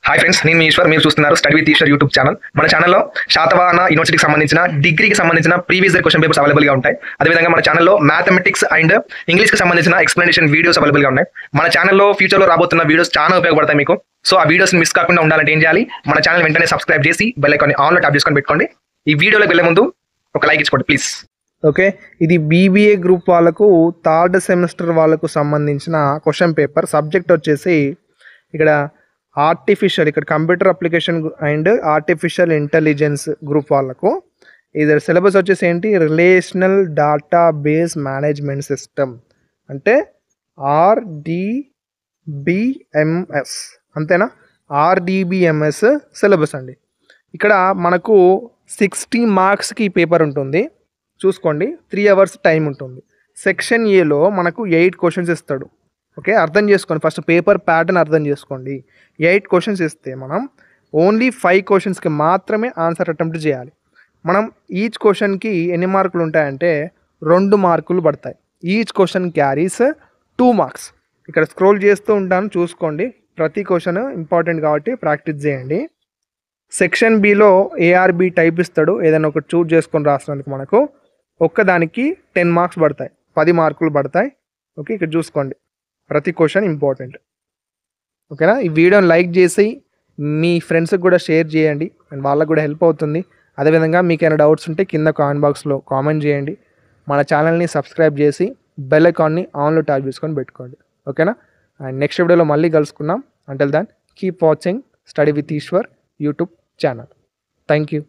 Hi friends, నేను మీ ఈశ్వర్. మీరు చూస్తున్నారు study with Eshwar YouTube channel. మన ఛానల్లో శాతవాహన యూనివర్సిటీకి సంబంధించిన డిగ్రీకి సంబంధించిన ప్రీవియస్ ఇయర్ క్వశ్చన్ పేపర్స్ అవైలబుల్గా ఉంటాయి. అదేవిధంగా మన ఛానల్లో మ్యాథమెటిక్స్ అండ్ ఇంగ్లీష్కి సంబంధించిన ఎక్స్ప్లెనేషన్ వీడియోస్ అవైలబుల్గా ఉన్నాయి. మన ఛానల్లో ఫ్యూచర్లో రాబోతున్న వీడియోస్ చాలా ఉపయోగపడతాయి మీకు. సో ఆ వీడియోస్ మిస్ కాకుండా ఉండాలంటే ఏం చేయాలి? మన ఛానల్ వెంటనే సబ్స్క్రైబ్ చేసి బెల్ ఐకాన్ ఆన్లో ట్యాప్ చేసుకొని పెట్టుకోండి. ఈ వీడియోలోకి వెళ్ళే ముందు ఒక లైక్ ఇచ్చుకోండి ప్లీజ్. ఓకే, ఇది బీబీఏ గ్రూప్ వాళ్ళకు థర్డ్ సెమిస్టర్ వాళ్ళకు సంబంధించిన క్వశ్చన్ పేపర్. సబ్జెక్ట్ వచ్చేసి ఇక్కడ ఆర్టిఫిషియల్, ఇక్కడ computer application and artificial intelligence group వాళ్ళకు ఇది సిలబస్ వచ్చేసి ఏంటి? Relational data base management system, అంటే RDBMS, అంతేనా? RDBMS సిలబస్ అండి. ఇక్కడ మనకు 60 మార్క్స్కి ఈ పేపర్ ఉంటుంది. చూసుకోండి, 3 hours టైం ఉంటుంది. సెక్షన్ ఏలో మనకు 8 క్వశ్చన్స్ ఇస్తాడు. ఓకే, అర్థం చేసుకోండి. ఫస్ట్ పేపర్ ప్యాటర్న్ అర్థం చేసుకోండి. 8 క్వశ్చన్స్ ఇస్తే మనం ఓన్లీ 5 క్వశ్చన్స్కి మాత్రమే ఆన్సర్ అటెంప్ట్ చేయాలి. మనం ఈచ్ క్వశ్చన్కి ఎన్ని మార్కులు ఉంటాయంటే 2 మార్కులు పడతాయి. Each question carries 2 marks. ఇక్కడ స్క్రోల్ చేస్తూ ఉంటాను, చూసుకోండి. ప్రతి క్వశ్చన్ ఇంపార్టెంట్ కాబట్టి ప్రాక్టీస్ చేయండి. సెక్షన్ బిలో ARB టైప్ ఇస్తాడు. ఏదైనా ఒకటి చూజ్ చేసుకొని రాసినందుకు మనకు ఒక్కదానికి 10 మార్క్స్ పడతాయి, 10 మార్కులు పడతాయి. ఓకే, ఇక్కడ చూసుకోండి, ప్రతి క్వశ్చన్ ఇంపార్టెంట్. ఓకేనా? ఈ వీడియోని లైక్ చేసి మీ ఫ్రెండ్స్కి కూడా షేర్ చేయండి, అండ్ వాళ్ళకు కూడా హెల్ప్ అవుతుంది. అదేవిధంగా మీకు ఏమైనా డౌట్స్ ఉంటే కింద కామెంట్ బాక్స్లో కామెంట్ చేయండి. మన ఛానల్ని సబ్స్క్రైబ్ చేసి బెల్ ఐకాన్ని ఆన్లో ట్యాప్ చేసుకొని పెట్టుకోండి. ఓకేనా? అండ్ నెక్స్ట్ వీడియోలో మళ్ళీ కలుసుకుందాం. Until then keep watching study with Eshwar YouTube channel. Thank you.